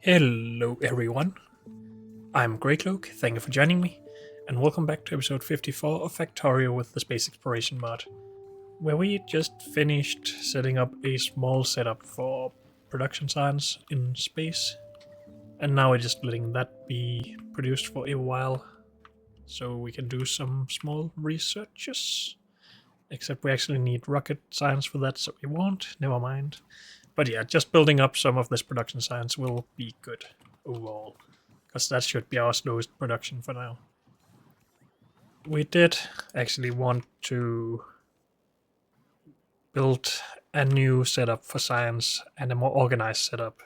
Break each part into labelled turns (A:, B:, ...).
A: Hello everyone, I'm Greycloak, thank you for joining me, and welcome back to episode 54 of Factorio with the Space Exploration mod, where we just finished setting up a small setup for production science in space, and now we're just letting that be produced for a while, so we can do some small researches. Except we actually need rocket science for that, so we won't, never mind. But yeah, just building up some of this production science will be good overall, because that should be our slowest production for now. We did actually want to build a new setup for science and a more organized setup,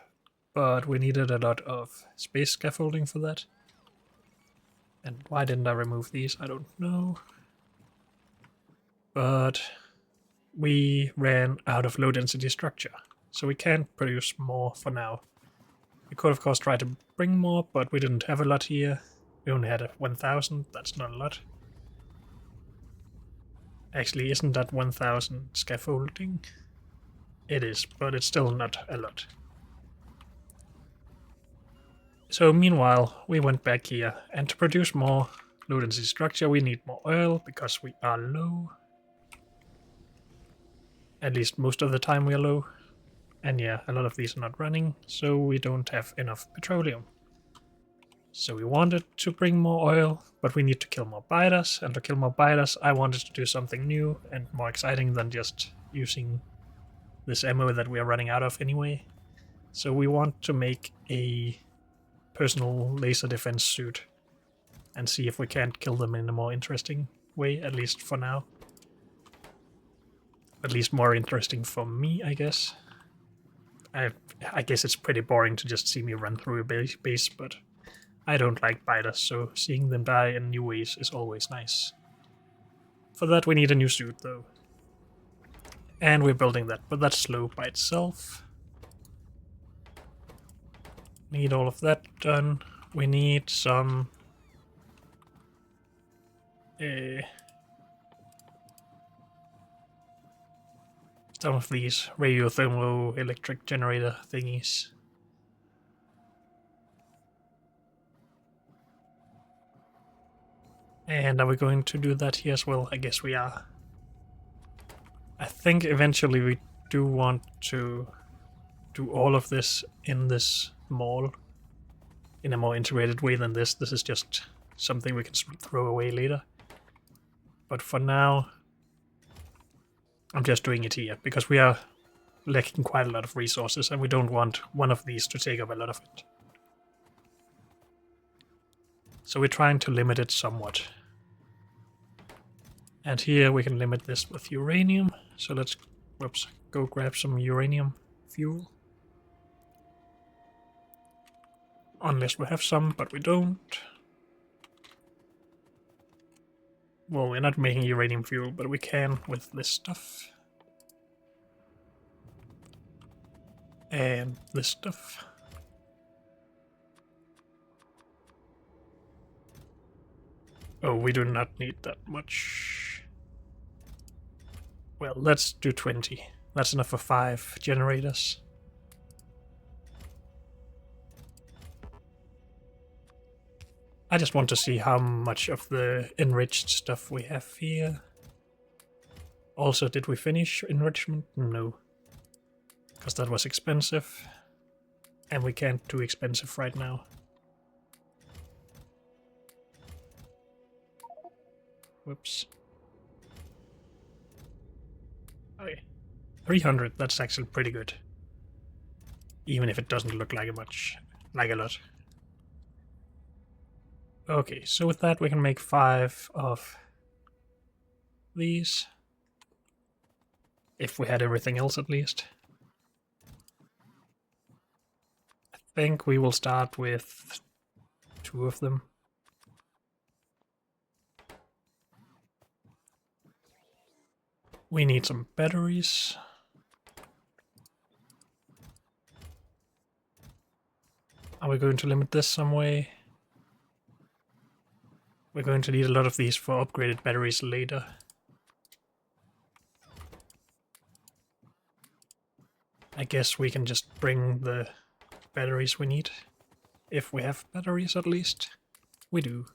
A: but we needed a lot of space scaffolding for that. And why didn't I remove these? I don't know. But we ran out of low density structure, so we can't produce more for now. We could of course try to bring more, but we didn't have a lot here. We only had 1000, that's not a lot. Actually, isn't that 1000 scaffolding? It is, but it's still not a lot. So meanwhile, we went back here, and to produce more low density structure we need more oil, because we are low. At least most of the time we are low. And yeah, a lot of these are not running, so we don't have enough petroleum. So we wanted to bring more oil, but we need to kill more biters, and to kill more biters I wanted to do something new and more exciting than just using this ammo that we are running out of anyway. So we want to make a personal laser defense suit and see if we can't kill them in a more interesting way, at least for now. At least more interesting for me, I guess. I guess it's pretty boring to just see me run through a base, but I don't like biters, so seeing them die in new ways is always nice. For that we need a new suit though. And we're building that, but that's slow by itself. Need all of that done. We need some some of these radiothermal electric generator thingies. And are we going to do that here as well? I guess we are. I think eventually we do want to do all of this in this mall in a more integrated way than this. This is just something we can throw away later. But for now, I'm just doing it here, because we are lacking quite a lot of resources and we don't want one of these to take up a lot of it. So we're trying to limit it somewhat. And here we can limit this with uranium. So let's go grab some uranium fuel. Unless we have some, but we don't. Well, we're not making uranium fuel, but we can with this stuff. And this stuff. Oh, we do not need that much. Well, let's do 20. That's enough for 5 generators. I just want to see how much of the enriched stuff we have here. Also, did we finish enrichment? No. Because that was expensive. And we can't do expensive right now. Whoops. Okay. 300, that's actually pretty good. Even if it doesn't look like a lot. Okay, so with that we can make 5 of these. If we had everything else at least. I think we will start with 2 of them. We need some batteries. Are we going to limit this some way? We're going to need a lot of these for upgraded batteries later. I guess we can just bring the batteries we need. If we have batteries at least. We do.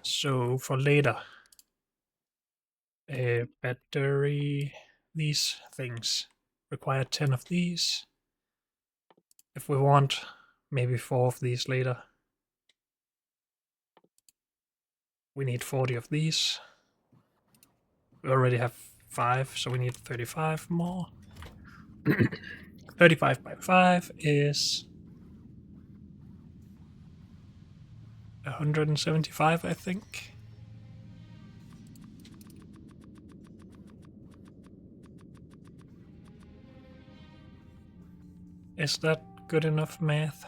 A: So for later, a battery, these things require 10 of these. If we want, maybe 4 of these later. We need 40 of these. We already have 5, so we need 35 more. 35 by 5 is 175, I think. Is that good enough math?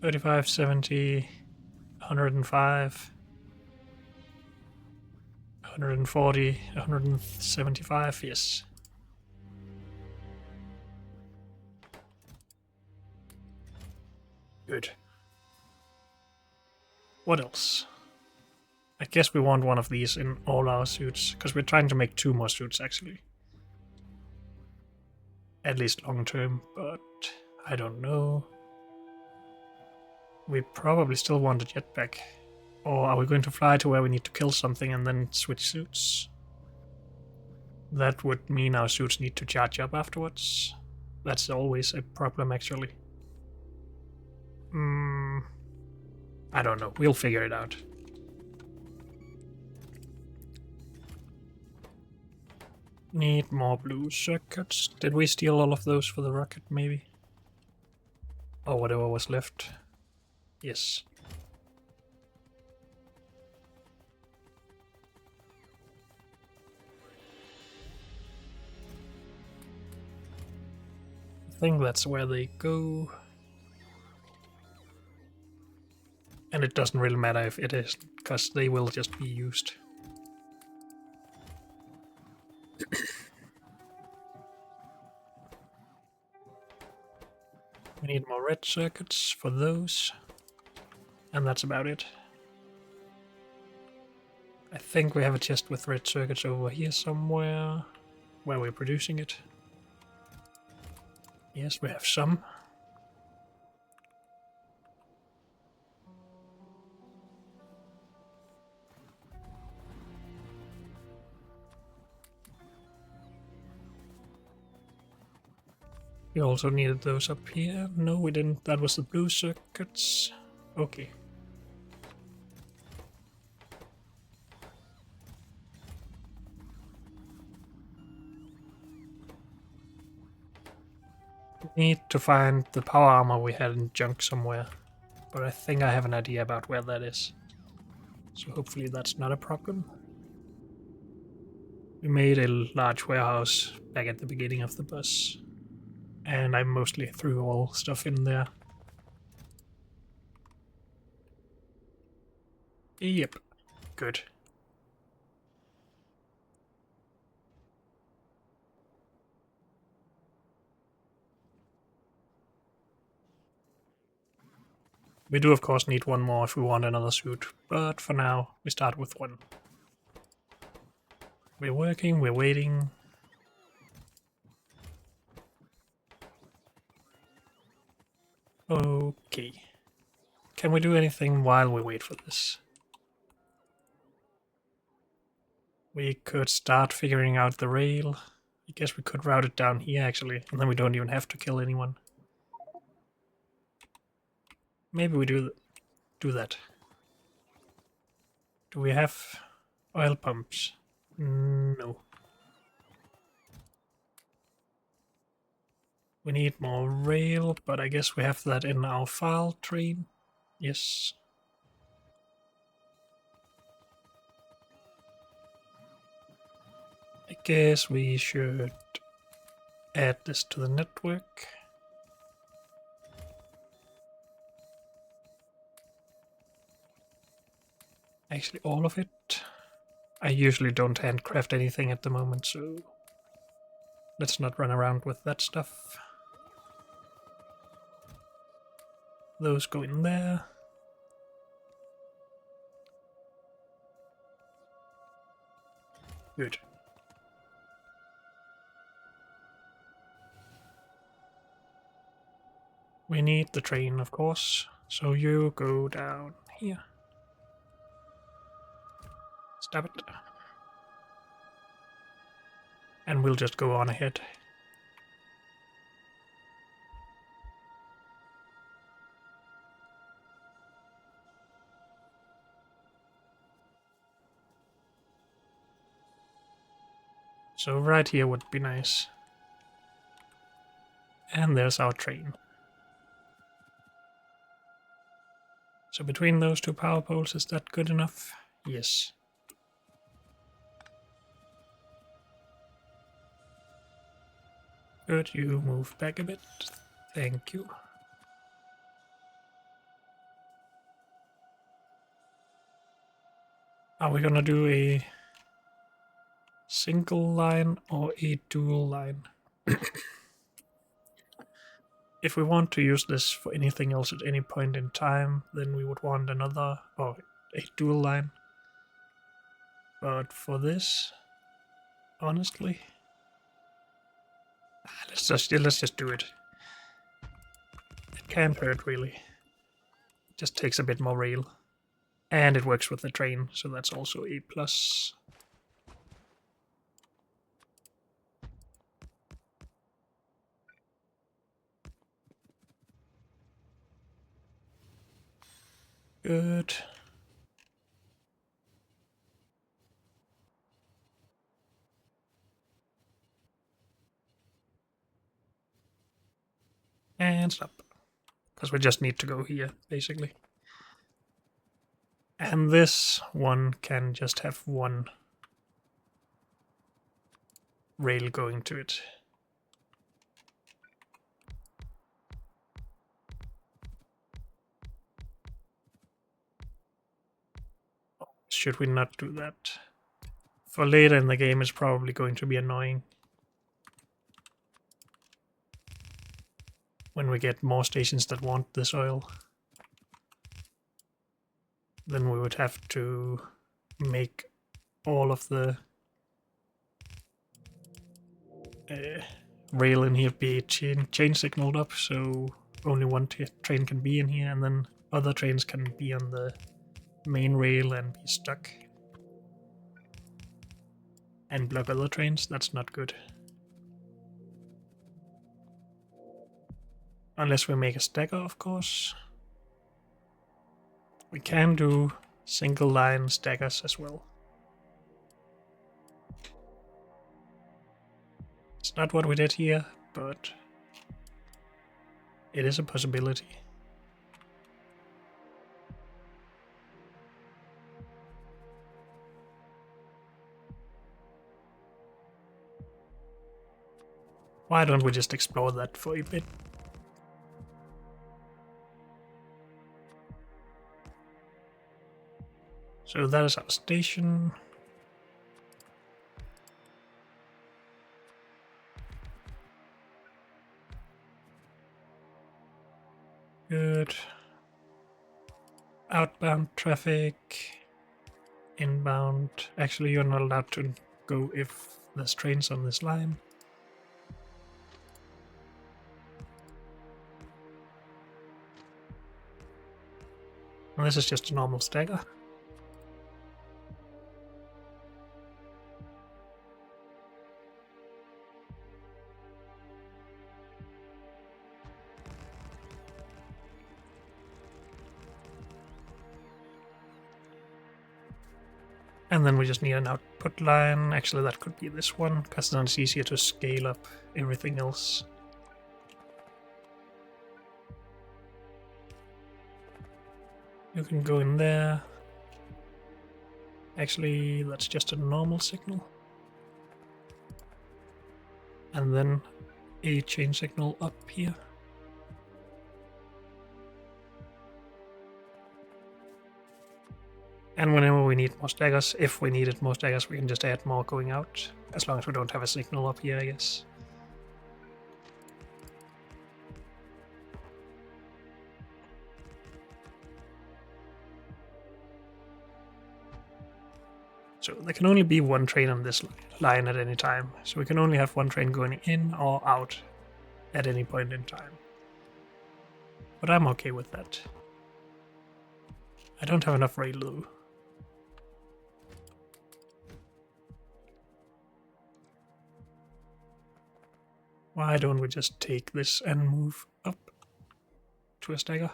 A: 35, 70, 105, 140, 175, yes. Good. What else? I guess we want one of these in all our suits, because we're trying to make 2 more suits actually. At least long term, but I don't know. We probably still want a jetpack. Or are we going to fly to where we need to kill something and then switch suits? That would mean our suits need to charge up afterwards. That's always a problem actually. I don't know, we'll figure it out. Need more blue circuits. Did we steal all of those for the rocket, maybe? Or whatever was left. Yes. I think that's where they go. And it doesn't really matter if it is, because they will just be used. We need more red circuits for those. And that's about it. I think we have a chest with red circuits over here somewhere, where we're producing it. Yes, we have some. We also needed those up here. No, we didn't. That was the blue circuits. Okay. Need to find the power armor we had in junk somewhere. But I think I have an idea about where that is. So hopefully that's not a problem. We made a large warehouse back at the beginning of the bus. And I mostly threw all stuff in there. Yep. Good. We do of course need one more if we want another suit, but for now we start with one. We're working, we're waiting. Okay. Can we do anything while we wait for this? We could start figuring out the rail. I guess we could route it down here actually, and then we don't even have to kill anyone. Maybe we do that. Do we have oil pumps? No. We need more rail, but I guess we have that in our file train. Yes. I guess we should add this to the network. Actually, all of it. I usually don't handcraft anything at the moment, so let's not run around with that stuff. Those go in there. Good. We need the train, of course, so you go down here. Stop it. And we'll just go on ahead. So right here would be nice. And there's our train. So between those two power poles, is that good enough? Yes. Could you move back a bit? Thank you. Are we gonna do a single line or a dual line? If we want to use this for anything else at any point in time, then we would want another, or a dual line. But for this, honestly, let's just do it. It can't hurt really. It just takes a bit more rail. And it works with the train, so that's also a plus. Good. And stop. Because we just need to go here, basically. And this one can just have one rail going to it. Should we not do that? For later in the game, it's probably going to be annoying. When we get more stations that want this oil, then we would have to make all of the rail in here be chain signaled up, so only one train can be in here, and then other trains can be on the main rail and be stuck and block other trains. That's not good. Unless we make a stacker, of course. We can do single line stackers as well. It's not what we did here, but it is a possibility. Why don't we just explore that for a bit? So that is our station. Good. Outbound traffic. Inbound. Actually, you're not allowed to go if there's trains on this line. And this is just a normal stagger. And then we just need an output line. Actually, that could be this one, because then it's easier to scale up everything else. You can go in there. Actually, that's just a normal signal. And then a chain signal up here. And whenever we need more staggers, if we needed more staggers, we can just add more going out. As long as we don't have a signal up here, I guess. So there can only be one train on this line at any time. So we can only have one train going in or out at any point in time. But I'm okay with that. I don't have enough rail though. Why don't we just take this and move up to a stagger?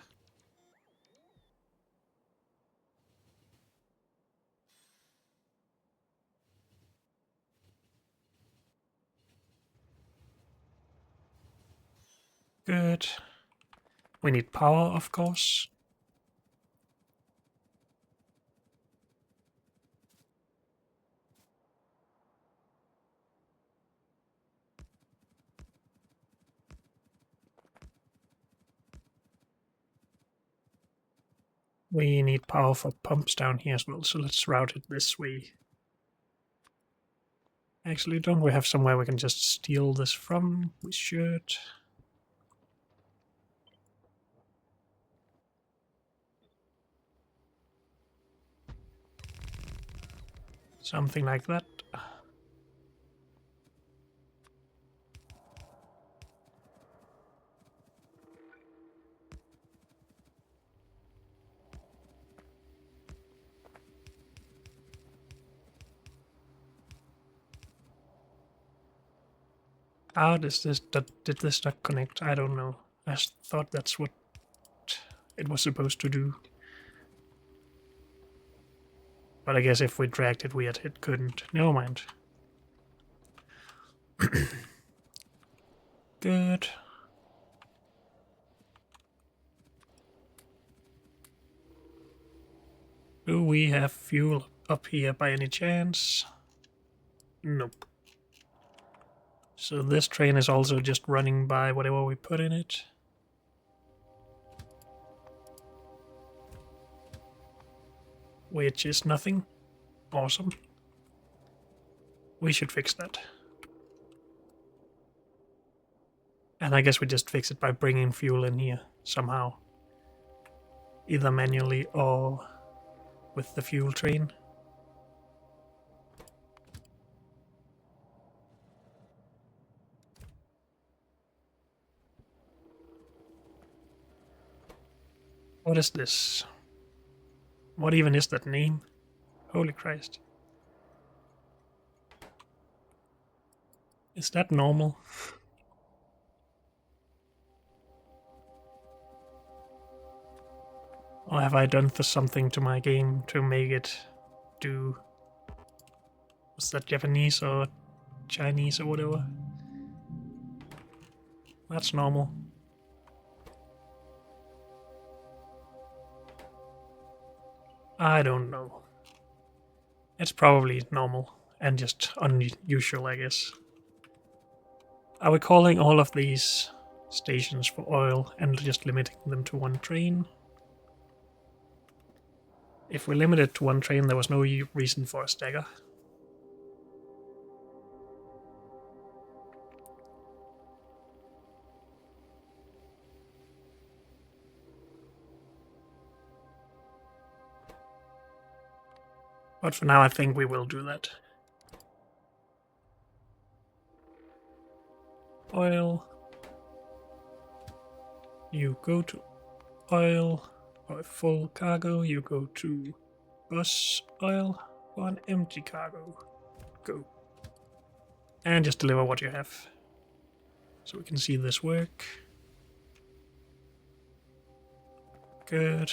A: Good. We need power, of course. We need power for pumps down here as well, so let's route it this way. Actually, don't we have somewhere we can just steal this from? We should. Something like that. How does this... Did this not connect? I don't know. I thought that's what it was supposed to do. But I guess if we dragged it weird, it couldn't. Never mind. Good. Do we have fuel up here by any chance? Nope. So this train is also just running by whatever we put in it. Which is nothing. Awesome. We should fix that. And I guess we just fix it by bringing fuel in here somehow. Either manually or with the fuel train. What is this? What even is that name? Holy Christ. Is that normal? Or have I done something to my game to make it do... Was that Japanese or Chinese or whatever? That's normal. I don't know. It's probably normal and just unusual, I guess. Are we calling all of these stations for oil and just limiting them to one train? If we limit it to one train, there was no reason for a stagger. But for now, I think we will do that. Oil. You go to oil. For a full cargo, you go to bus oil. For an empty cargo, go. And just deliver what you have. So we can see this work. Good.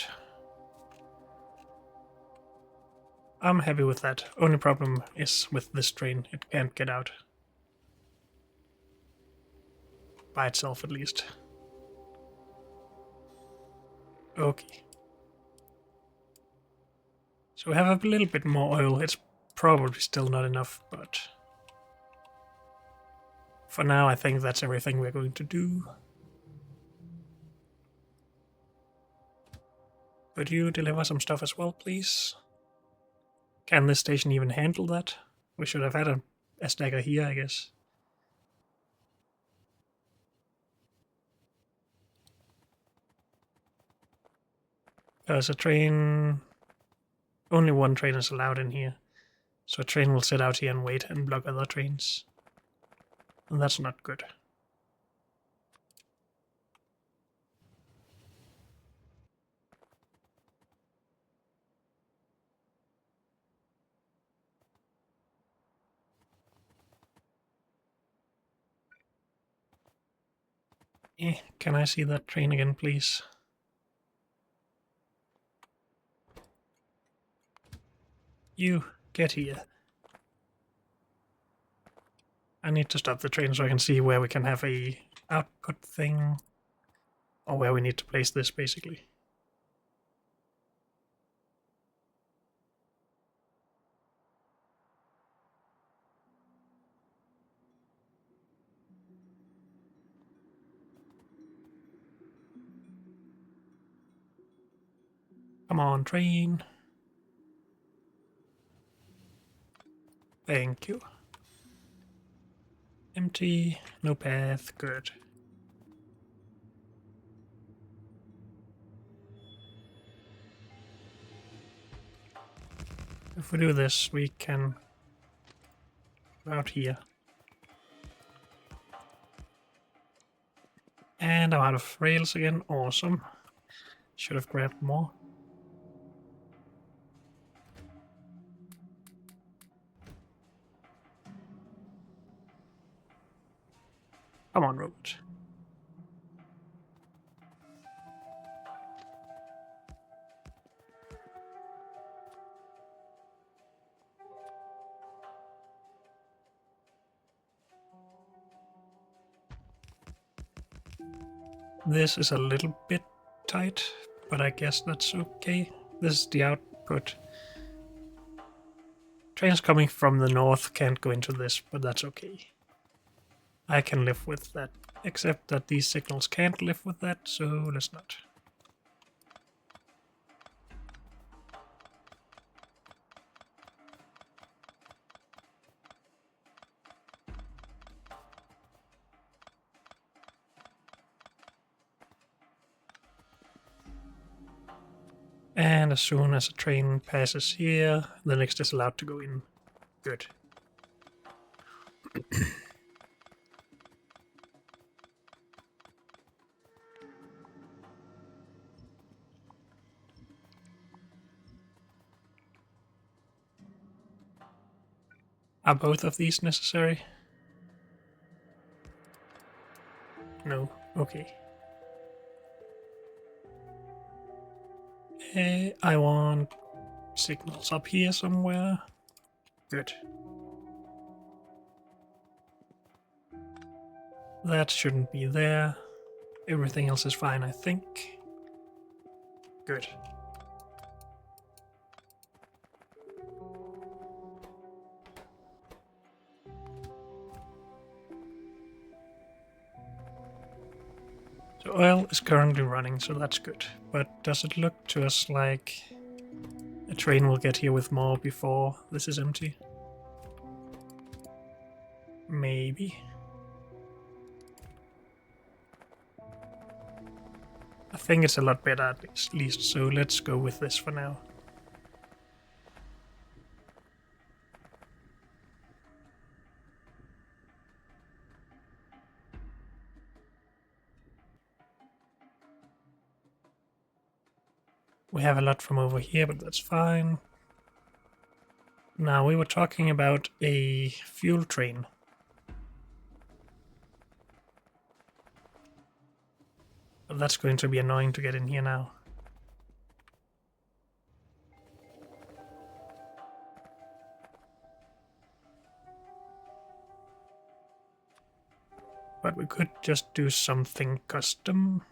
A: I'm happy with that. Only problem is with this train, it can't get out. By itself, at least. Okay. So we have a little bit more oil. It's probably still not enough, but... For now, I think that's everything we're going to do. Could you deliver some stuff as well, please? Can this station even handle that? We should have had a stagger here, I guess. There's a train... Only one train is allowed in here. So a train will sit out here and wait and block other trains. And that's not good. Can I see that train again, please? You, get here. I need to stop the train so I can see where we can have a output thing. Or where we need to place this, basically. Come on, train. Thank you. Empty, no path, good. If we do this, we can go out here. And I'm out of rails again, awesome. Should have grabbed more. Come on, robot. This is a little bit tight, but I guess that's okay. This is the output. Trains coming from the north can't go into this, but that's okay. I can live with that, except that these signals can't live with that, so let's not. And as soon as a train passes here, the next is allowed to go in. Good. Are both of these necessary? No. Okay. I want signals up here somewhere. Good. That shouldn't be there. Everything else is fine, I think. Good. So oil is currently running, so that's good. But does it look to us like a train will get here with more before this is empty? Maybe. I think it's a lot better at least, so let's go with this for now. We have a lot from over here, but that's fine. Now, we were talking about a fuel train. But that's going to be annoying to get in here now. But we could just do something custom.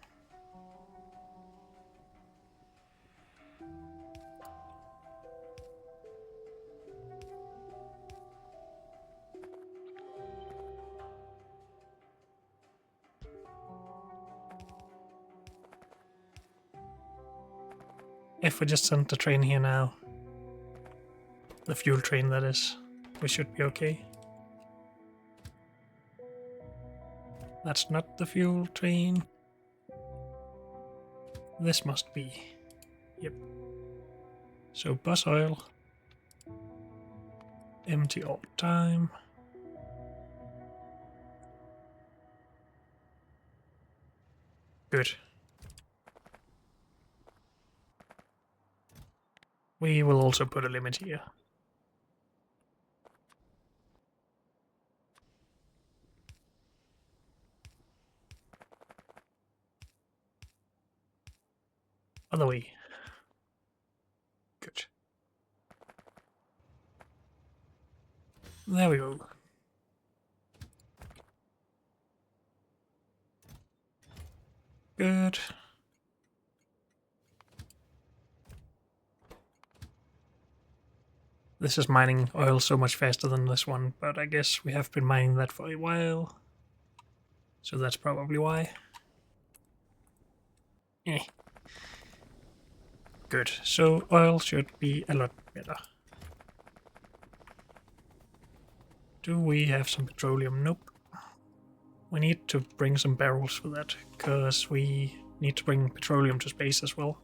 A: If we just send the train here now, the fuel train that is, we should be okay. That's not the fuel train. This must be. Yep. So bus oil. Empty all the time. Good. We will also put a limit here. Other way. Good. There we go. Good. This is mining oil so much faster than this one, but I guess we have been mining that for a while. So that's probably why. Eh. Good. So oil should be a lot better. Do we have some petroleum? Nope. We need to bring some barrels for that, because we need to bring petroleum to space as well.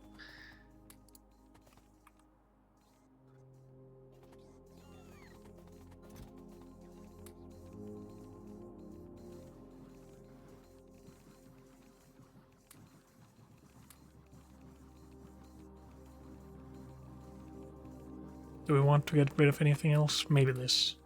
A: Do we want to get rid of anything else? Maybe this.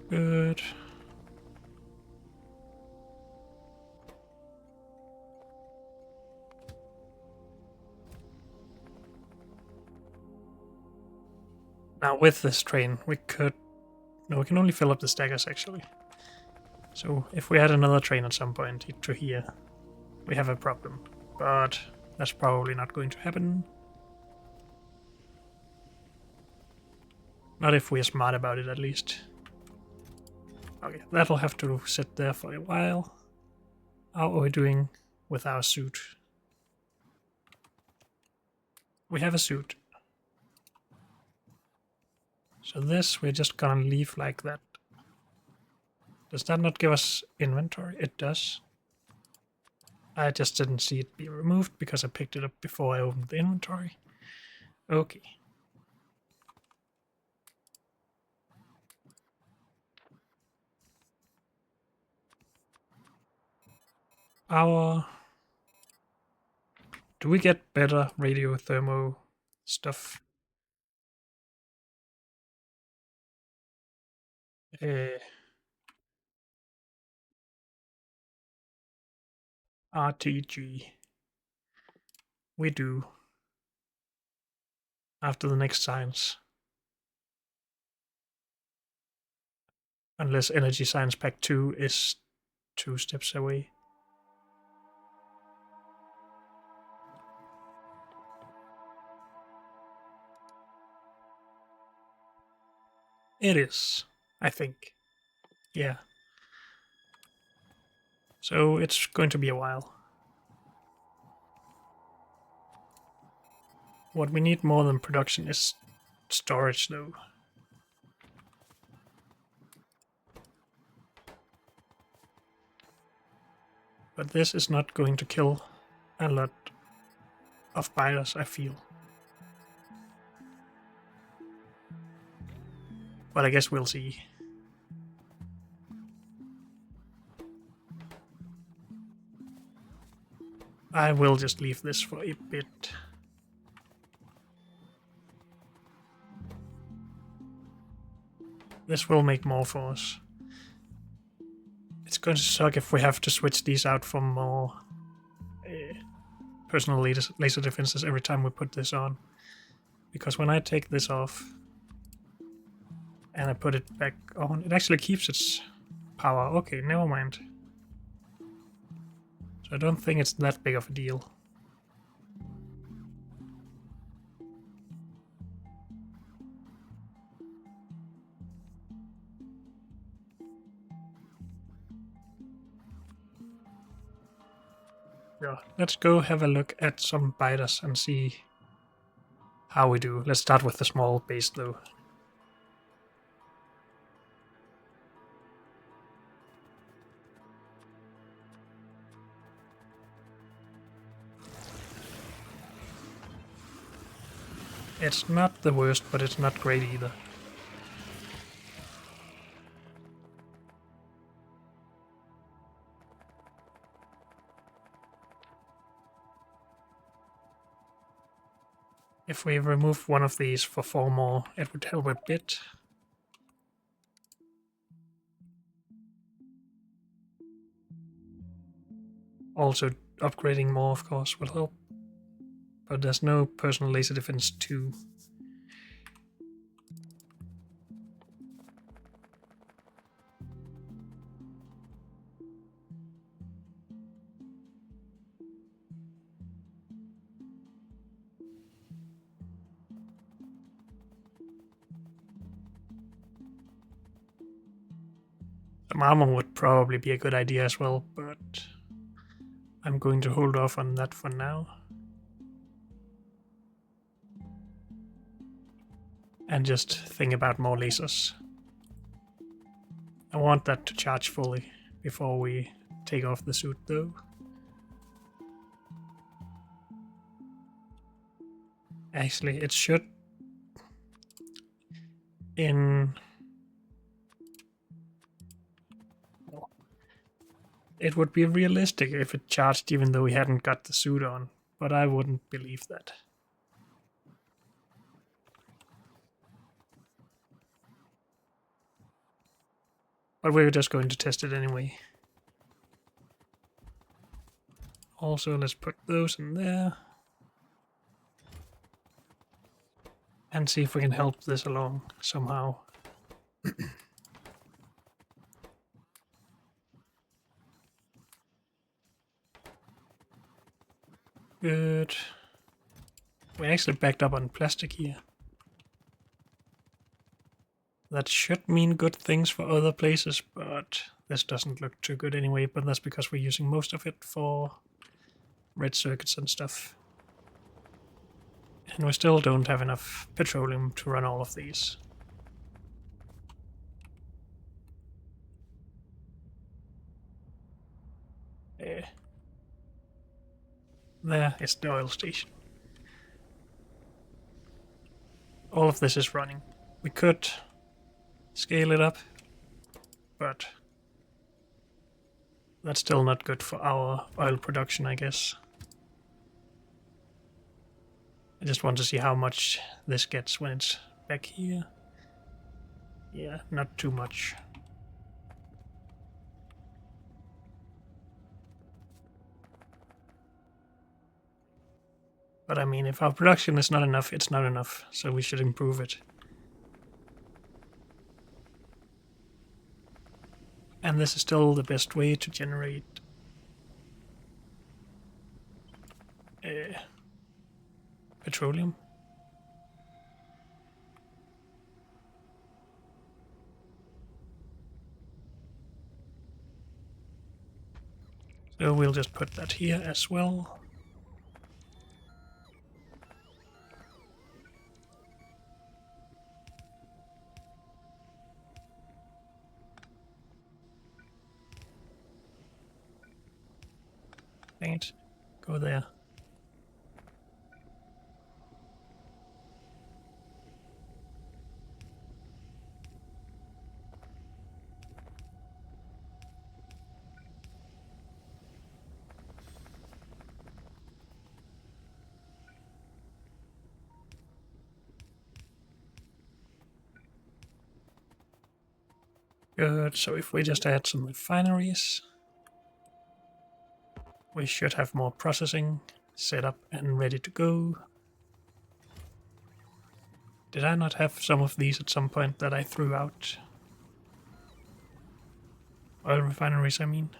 A: Good. Now with this train, we could... No, we can only fill up the stackers actually. So if we had another train at some point to here, we have a problem. But that's probably not going to happen. Not if we're smart about it, at least. Okay, that'll have to sit there for a while. How are we doing with our suit? We have a suit. So this we're just gonna leave like that. Does that not give us inventory? It does. I just didn't see it be removed because I picked it up before I opened the inventory. Okay. Our... Do we get better radio thermo stuff? RTG. We do. After the next science. Unless Energy Science Pack 2 is 2 steps away. It is, I think. Yeah. So it's going to be a while. What we need more than production is storage, though. But this is not going to kill a lot of buyers, I feel. But I guess we'll see. I will just leave this for a bit. This will make more for us. It's going to suck if we have to switch these out for more personal laser defenses every time we put this on. Because when I take this off and I put it back on, it actually keeps its power. Okay, never mind. So I don't think it's that big of a deal. Yeah, let's go have a look at some biters and see how we do. Let's start with the small base though. It's not the worst, but it's not great either. If we remove one of these for 4 more, it would help a bit. Also, upgrading more, of course, will help. But there's no personal laser defense 2. Some armor would probably be a good idea as well, but I'm going to hold off on that for now. And just think about more lasers. I want that to charge fully before we take off the suit though. Actually, it should... It would be realistic if it charged even though we hadn't got the suit on, but I wouldn't believe that. But we're just going to test it anyway. Also, let's put those in there. And see if we can help this along somehow. Good. We actually backed up on plastic here. That should mean good things for other places, but this doesn't look too good anyway, but that's because we're using most of it for red circuits and stuff. And we still don't have enough petroleum to run all of these. There is the oil station. All of this is running. We could scale it up, but that's still not good for our oil production, I guess. I just want to see how much this gets when it's back here. Yeah, not too much. But I mean, if our production is not enough, it's not enough, so we should improve it. And this is still the best way to generate petroleum. So we'll just put that here as well. Dang it. Go there. Good, so if we just add some refineries, we should have more processing set up and ready to go. Did I not have some of these at some point that I threw out? Oil refineries, I mean.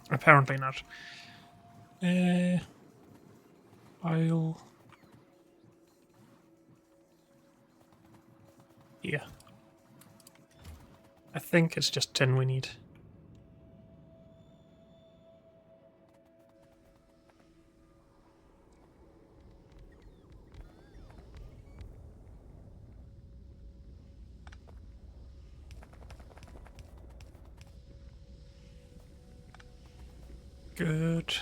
A: Apparently not. Oil. Yeah. I think it's just 10 we need. Good.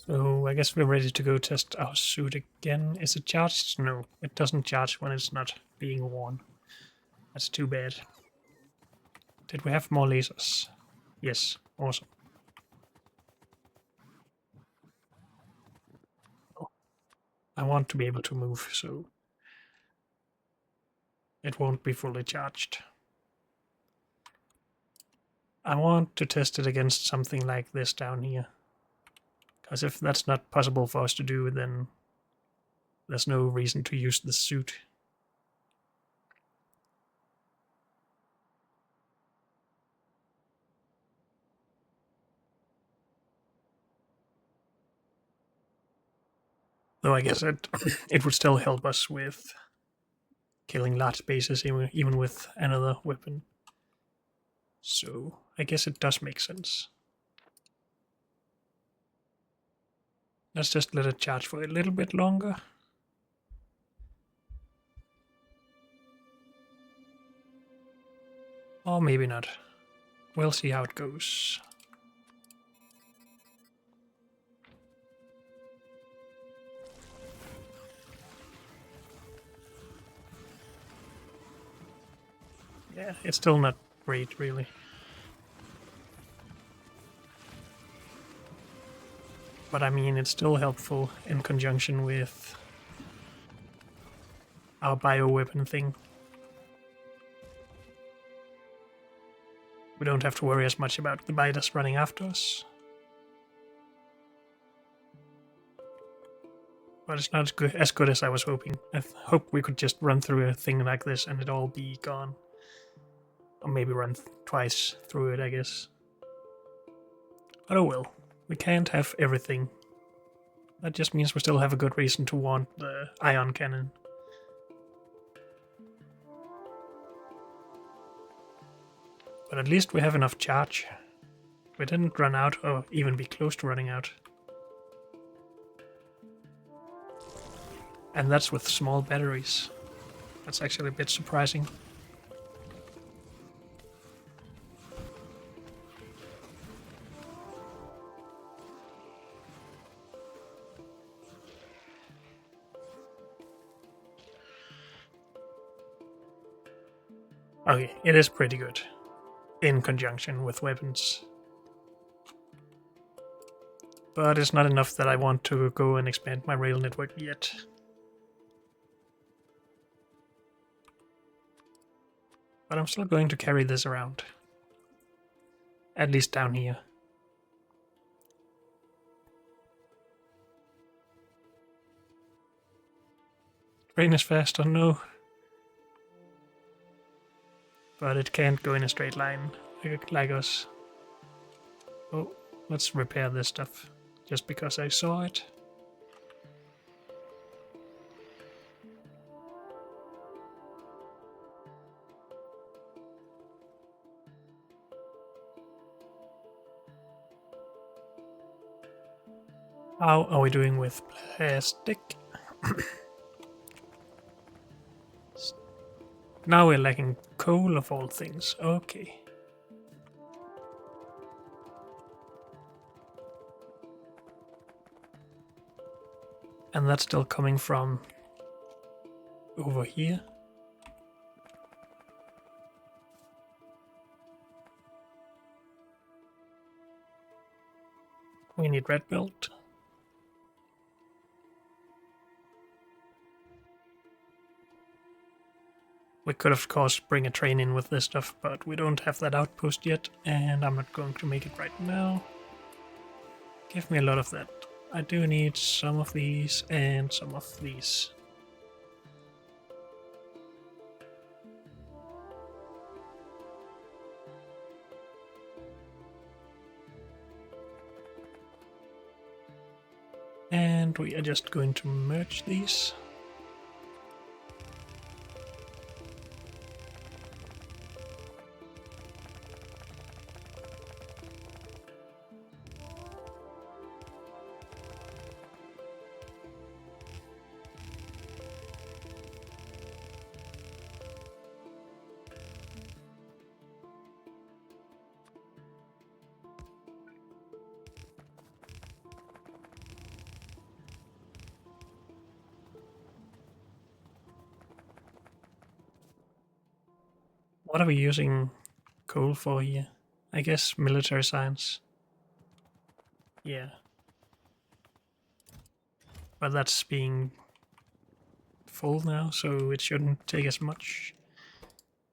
A: So I guess we're ready to go test our suit again. Is it charged? No, it doesn't charge when it's not being worn. That's too bad. Did we have more lasers? Yes, awesome. Oh, I want to be able to move, so it won't be fully charged. I want to test it against something like this down here. Because if that's not possible for us to do, then there's no reason to use the suit. Though I guess it would still help us with killing large bases even with another weapon. So I guess it does make sense. Let's just let it charge for a little bit longer. Or maybe not. We'll see how it goes. Yeah, it's still not great, really. But I mean, it's still helpful in conjunction with our bioweapon thing. We don't have to worry as much about the biters running after us. But it's not as good as I was hoping. I hope we could just run through a thing like this and it all be gone. Or maybe run twice through it, I guess. But oh well. We can't have everything. That just means we still have a good reason to want the ion cannon. But at least we have enough charge. We didn't run out or even be close to running out. And that's with small batteries. That's actually a bit surprising. Okay, it is pretty good. In conjunction with weapons. But it's not enough that I want to go and expand my rail network yet. But I'm still going to carry this around. At least down here. Train is faster, no. But it can't go in a straight line like us. Oh, let's repair this stuff. Just because I saw it. How are we doing with plastic? Now we're lacking coal of all things. Okay. And that's still coming from over here. We need red belt. We could of course bring a train in with this stuff, but we don't have that outpost yet, and I'm not going to make it right now. Give me a lot of that. I do need some of these and some of these. And we are just going to merge these. What are we using coal for here? I guess military science. Yeah. But that's being full now, so it shouldn't take as much.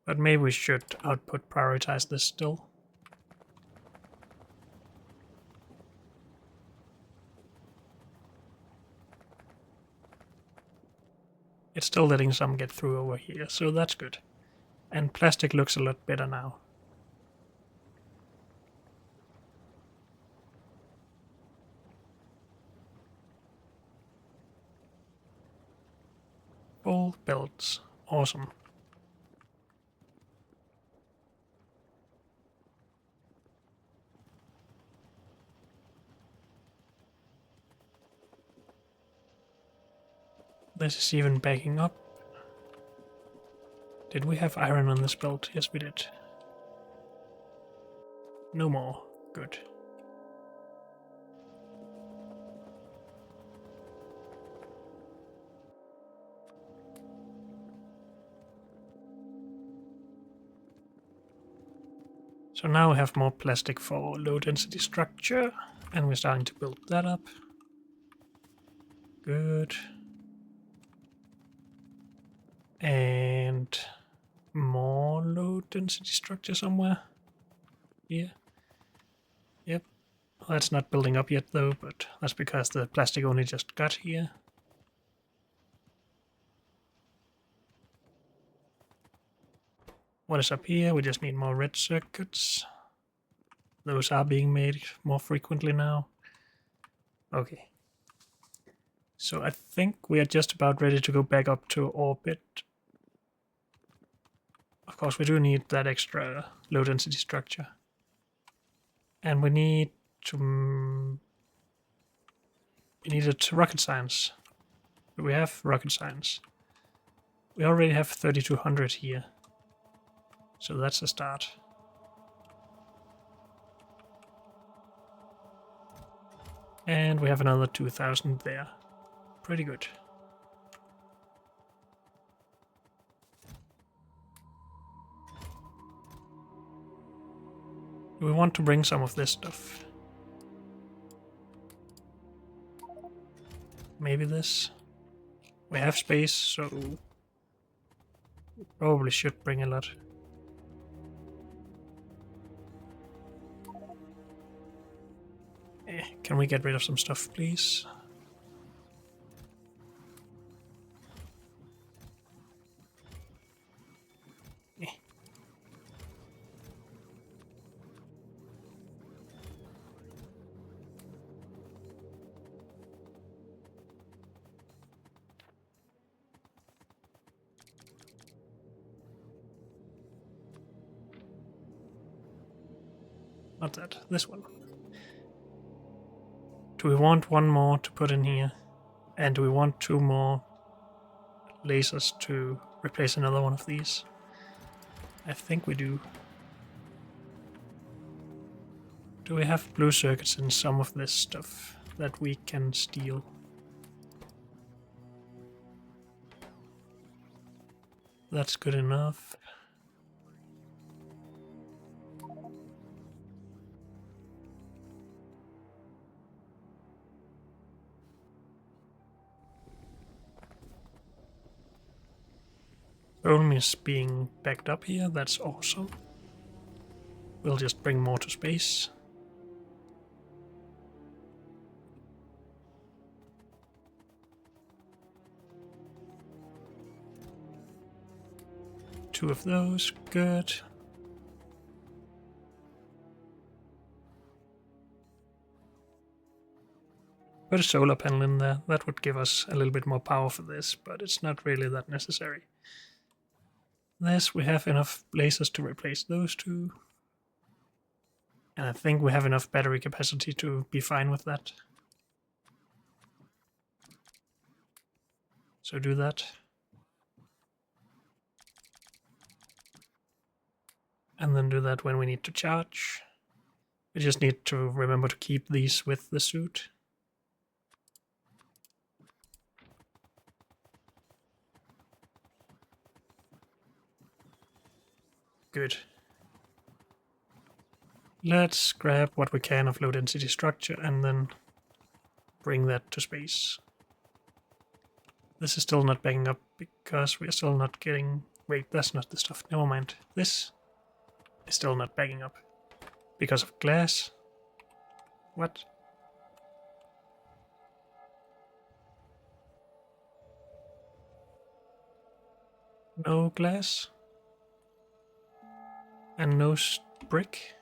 A: But maybe we should output prioritize this still. It's still letting some get through over here, so that's good. And plastic looks a lot better now. Full belts. Awesome. This is even backing up. Did we have iron on this belt? Yes, we did. No more. Good. So now we have more plastic for low density structure, and we're starting to build that up. Good. And more low density structure somewhere. Here. Yep. Well, that's not building up yet though, but that's because the plastic only just got here. What is up here? We just need more red circuits. Those are being made more frequently now. Okay. So I think we are just about ready to go back up to orbit. Of course, we do need that extra low density structure. And we need to... we needed rocket science. Do we have rocket science? We already have 3200 here. So that's a start. And we have another 2000 there. Pretty good. We want to bring some of this stuff. Maybe this. We have space, so we probably should bring a lot. Can we get rid of some stuff, please? Not that, this one. Do we want one more to put in here? And do we want 2 more lasers to replace another one of these? I think we do. Do we have blue circuits in some of this stuff that we can steal? That's good enough. Rome is being backed up here, that's awesome. We'll just bring more to space. Two of those, good. Put a solar panel in there, that would give us a little bit more power for this, but it's not really that necessary. This, we have enough lasers to replace those two. And I think we have enough battery capacity to be fine with that. So do that. And then do that when we need to charge. We just need to remember to keep these with the suit. Good. Let's grab what we can of low density structure and then bring that to space. This is still not backing up because we are still not getting... Wait, that's not the stuff. Never mind. This is still not backing up because of glass. What? No glass. And no brick.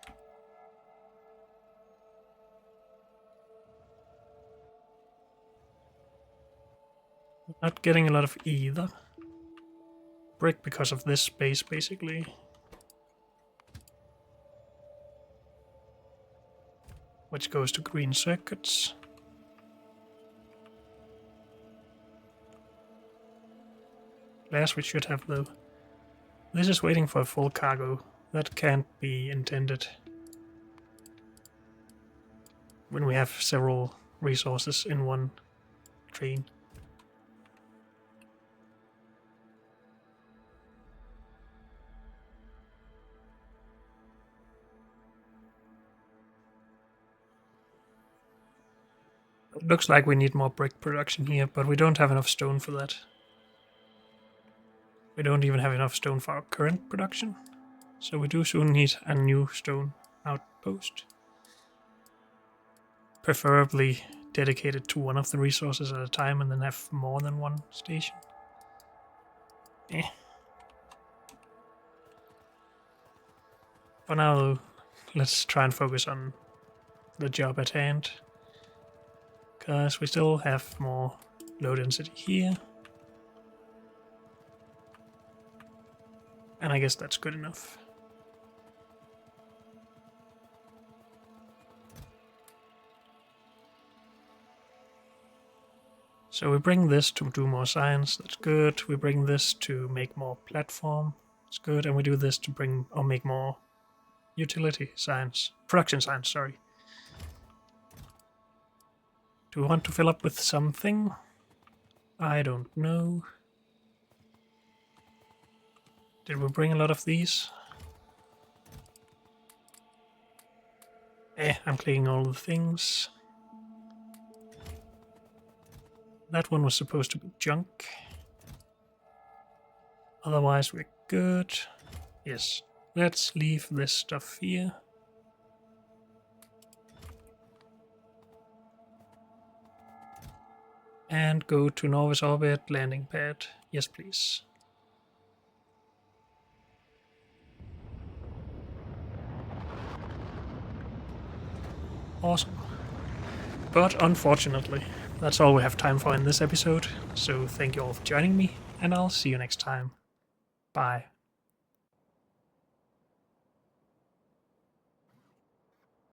A: Not getting a lot of either. Brick because of this space, basically. Which goes to green circuits. Glass we should have though. This is waiting for a full cargo. That can't be intended. When we have several resources in one train. It looks like we need more brick production here, but we don't have enough stone for that. We don't even have enough stone for our current production. So we do soon need a new stone outpost. Preferably dedicated to one of the resources at a time and then have more than one station. For now though, let's try and focus on the job at hand. Because we still have more low density here. And I guess that's good enough. So we bring this to do more science, that's good. We bring this to make more platform, that's good. And we do this to bring or make more utility science, production science, sorry. Do we want to fill up with something? I don't know. Did we bring a lot of these? I'm clicking all the things. That one was supposed to be junk. Otherwise we're good. Yes, let's leave this stuff here. And go to Norvis Orbit landing pad. Yes, please. Awesome. But unfortunately, that's all we have time for in this episode. So thank you all for joining me, and I'll see you next time. Bye.